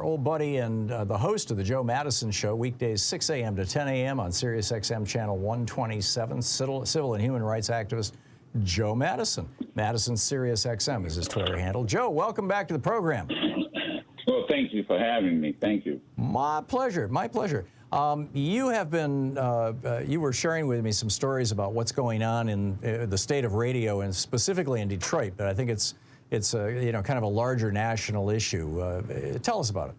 old buddy and the host of the Joe Madison Show, weekdays 6 a.m. to 10 a.m. on Sirius XM channel 127, civil and human rights activist Joe Madison. Madison Sirius XM is his Twitter handle. Joe, welcome back to the program. Well, thank you for having me. Thank you. My pleasure. My pleasure. You have been, you were sharing with me some stories about what's going on in the state of radio and specifically in Detroit, but I think it's you know, kind of a larger national issue. Tell us about it.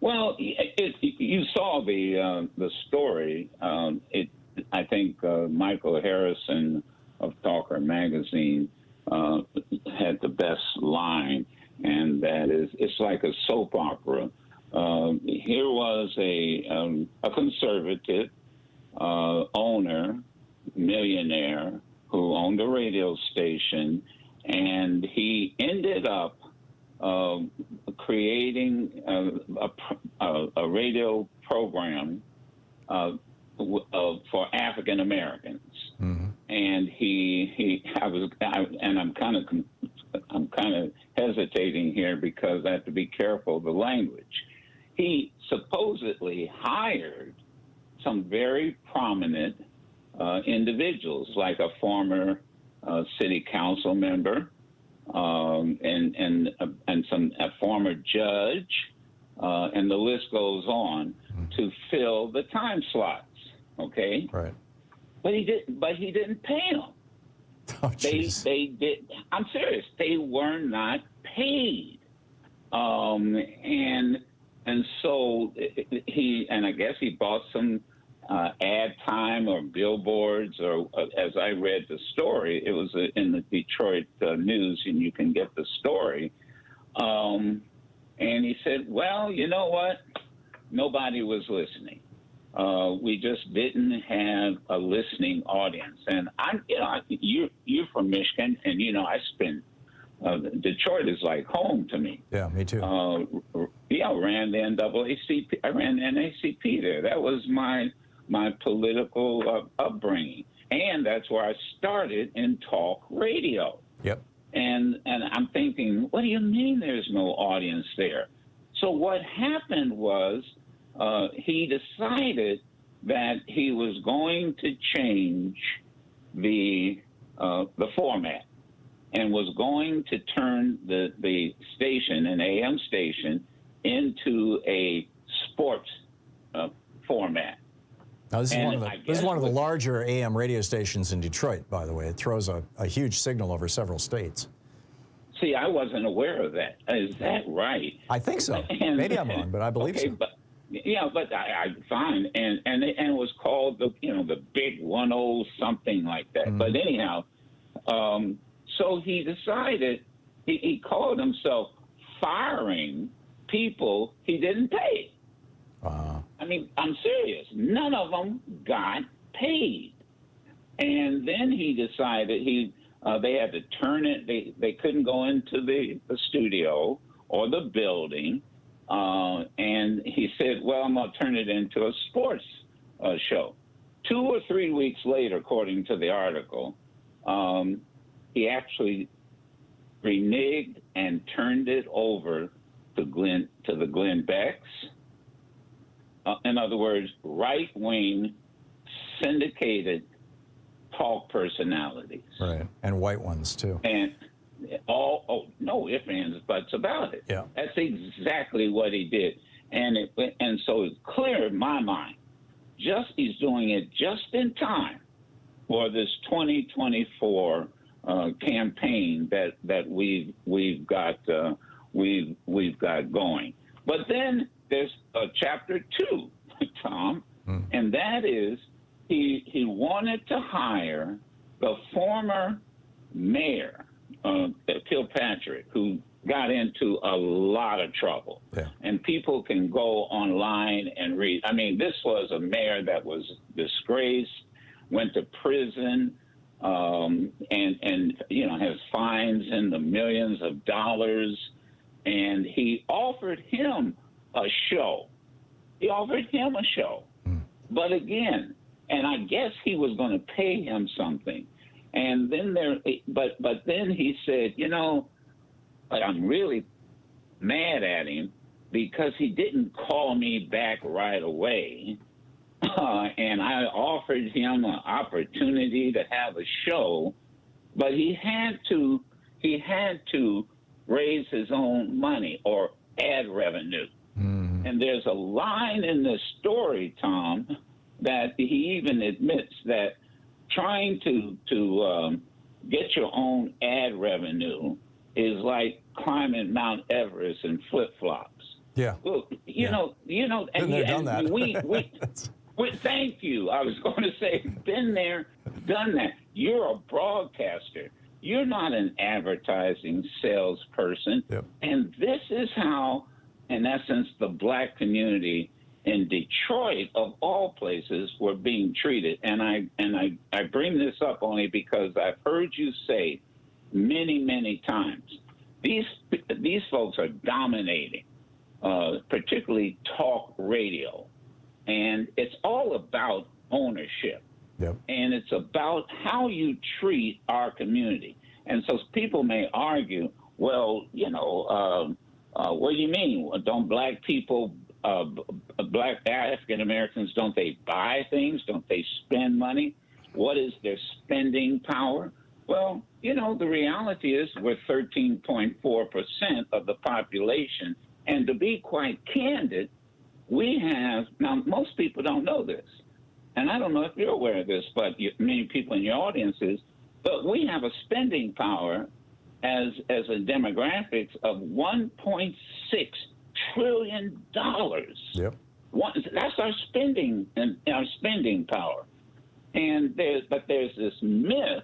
Well, you saw the story. I think Michael Harrison of Talker Magazine had the best line, and that is, it's like a soap opera. Here was a conservative owner, millionaire, who owned a radio station, and he ended up creating a radio program for African Americans. Mm-hmm. And I'm kind of hesitating here because I have to be careful of the language. He supposedly hired some very prominent individuals, like a former city council member and a former judge, and the list goes on, to fill the time slots. Okay, right. But he didn't pay them. Oh, they did. I'm serious. They were not paid. And so I guess he bought some ad time or billboards, or as I read the story, it was in the Detroit News, and you can get the story. And he said, well, you know what? Nobody was listening. We just didn't have a listening audience. And you're from Michigan, and I spent Detroit is like home to me. Yeah, me too. I ran the NAACP. I ran the NAACP there. That was my political upbringing, and that's where I started in talk radio. Yep. And I'm thinking, what do you mean there's no audience there? So what happened was he decided that he was going to change the format, and was going to turn the station, an AM station, into a sports format. Now, this is one of the larger AM radio stations in Detroit, by the way. It throws a huge signal over several states. See, I wasn't aware of that. Is that right? I think so. Maybe I'm wrong, but I believe so. But I fine, and it was called the Big 10 something like that. But anyhow, so he decided he called himself firing people he didn't pay. I mean, I'm serious. None of them got paid. And then he decided they had to turn it. They couldn't go into the studio or the building. And he said, well, I'm going to turn it into a sports show. 2 or 3 weeks later, according to the article, he actually reneged and turned it over to the Glenn Becks. In other words, right-wing syndicated talk personalities. Right, and white ones, too. And no ifs, ands, buts about it. Yeah. That's exactly what he did. And so it's clear in my mind, he's doing it just in time for this 2024 campaign that we've got going. But then there's chapter 2, Tom, and that is he wanted to hire the former mayor, Kilpatrick, who got into a lot of trouble. Yeah. And people can go online and read. I mean, this was a mayor that was disgraced, went to prison, and has fines in the millions of dollars. And he offered him a show. But again, and I guess he was going to pay him something. And then but then he said, I'm really mad at him because he didn't call me back right away. And I offered him an opportunity to have a show, but he had to raise his own money or ad revenue. Mm. And there's a line in the story, Tom, that he even admits that trying to get your own ad revenue is like climbing Mount Everest in flip-flops. Yeah. Well, you know, and done that. we thank you. I was going to say, been there, done that. You're a broadcaster. You're not an advertising salesperson. Yep. And this is how, in essence, the black community in Detroit, of all places, were being treated. And I bring this up only because I've heard you say many, many times, these folks are dominating, particularly talk radio. And it's all about ownership. Yep. And it's about how you treat our community. And so people may argue, well, what do you mean? Don't black people, black African Americans, don't they buy things? Don't they spend money? What is their spending power? Well, the reality is we're 13.4% of the population. And to be quite candid, we have, now most people don't know this, and I don't know if you're aware of this, but many people in your audience is, but we have a spending power as a demographics of $1.6 trillion. Yep. That's our spending power. And there's this myth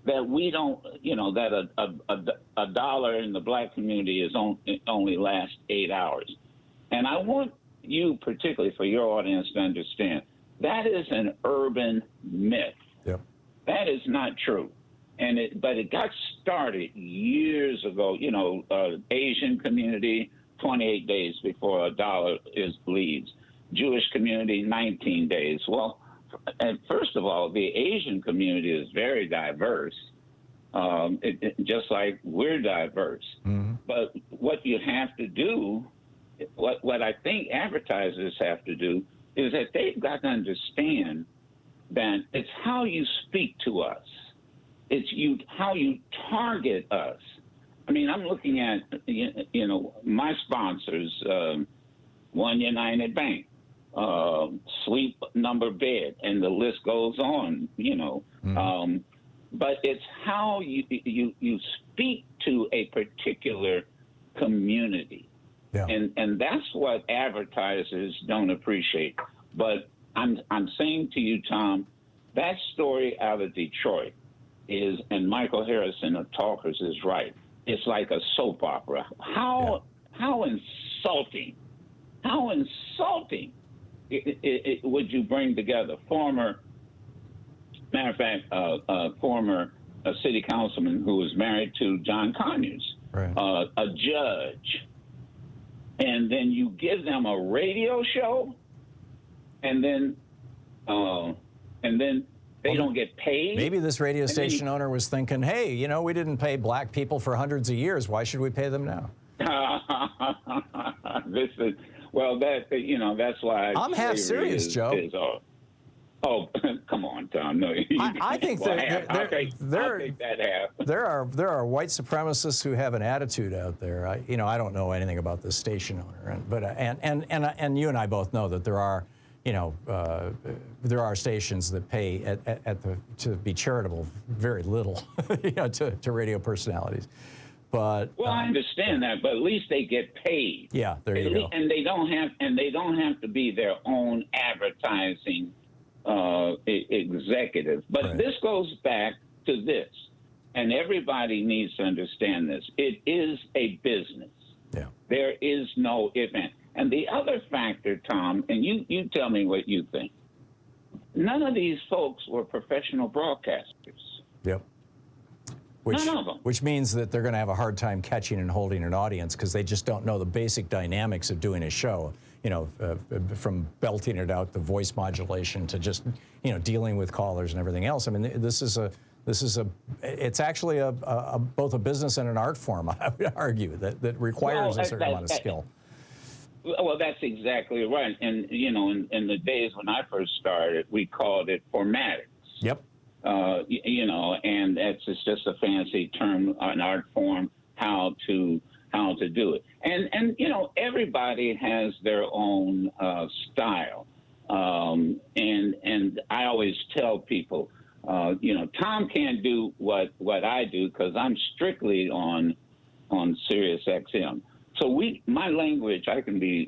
that we don't, that a dollar in the black community is only lasts 8 hours. And I want you, particularly for your audience, to understand that is an urban myth. Yep. That is not true. But it got started years ago. Asian community, 28 days before a dollar leaves. Jewish community, 19 days. Well, and first of all, the Asian community is very diverse, just like we're diverse. Mm-hmm. But what you have to do, what I think advertisers have to do, is that they've got to understand that it's how you speak to us. It's how you target us. I mean, I'm looking at, my sponsors, One United Bank, Sleep Number Bed, and the list goes on, Mm-hmm. But it's how you speak to a particular community. Yeah. And that's what advertisers don't appreciate. But I'm saying to you, Tom, that story out of Detroit is, and Michael Harrison of Talkers is right, it's like a soap opera. How insulting would you bring together former city councilman who was married to John Conyers, right. A judge, and then you give them a radio show, and then they don't get paid. Maybe this radio station owner was thinking, hey, we didn't pay black people for hundreds of years. Why should we pay them now? That's why I'm half serious, Joe. Oh, come on, Tom. No, I think I'll take that half. There are white supremacists who have an attitude out there. I don't know anything about this station owner, but you and I both know that there are stations that pay to be charitable very little, to radio personalities. But I understand that, but at least they get paid. Yeah, there you go. And they don't have to be their own advertising executive. But right. This goes back to this, and everybody needs to understand this. It is a business. Yeah. There is no event. And the other factor, Tom, and you tell me what you think. None of these folks were professional broadcasters. Yep. None of them. Which means that they're going to have a hard time catching and holding an audience because they just don't know the basic dynamics of doing a show. From belting it out, the voice modulation to just, dealing with callers and everything else. I mean, it's actually both a business and an art form, I would argue, that requires a certain amount of skill. Well, that's exactly right. And, you know, in the days when I first started, we called it formatics. Yep. You know, and it's just a fancy term, an art form, how to do it. And you know, everybody has their own style. And I always tell people, you know, Thom can't do what I do because I'm strictly on Sirius XM. So my language, I can be,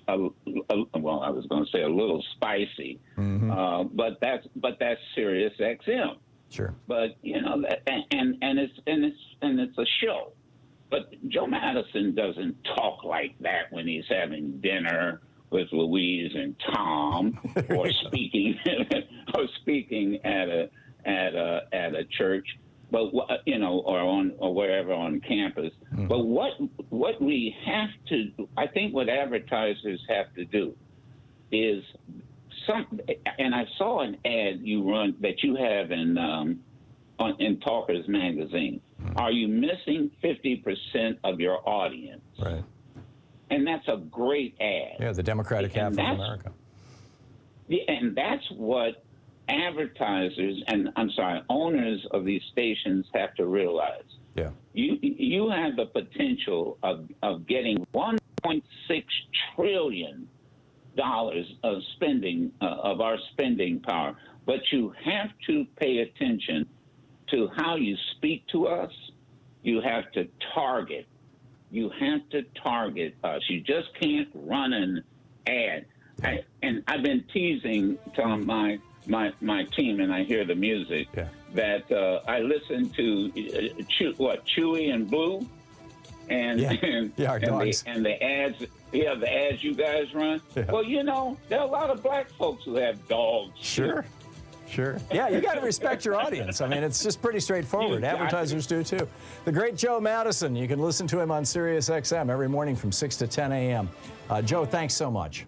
well, I was going to say a little spicy, but that's Sirius XM. Sure. But you know, and it's a show. But Joe Madison doesn't talk like that when he's having dinner with Louise and Thom, or speaking at a church. But you know, or wherever on campus. But what we have to, I think, what advertisers have to do is and I saw an ad you run that you have in Talkers Magazine. Are you missing 50% of your audience? Right. And that's a great ad. Yeah, the Democratic half of America. Yeah, and that's what advertisers and owners of these stations have to realize. Yeah. You have the potential of getting $1.6 trillion of spending of our spending power, but you have to pay attention to how you speak to us. You have to target. You have to target us. You just can't run an ad. And I've been teasing Thom, my team, and I hear the music, that I listen to Chewy and Blue, and our dogs. and the ads. Yeah, the ads you guys run. Yeah. Well, you know, there are a lot of black folks who have dogs. Sure. Sure. Yeah, you got to respect your audience. I mean, it's just pretty straightforward. Advertisers do too. The great Joe Madison. You can listen to him on Sirius XM every morning from 6 to 10 a.m. Joe, thanks so much.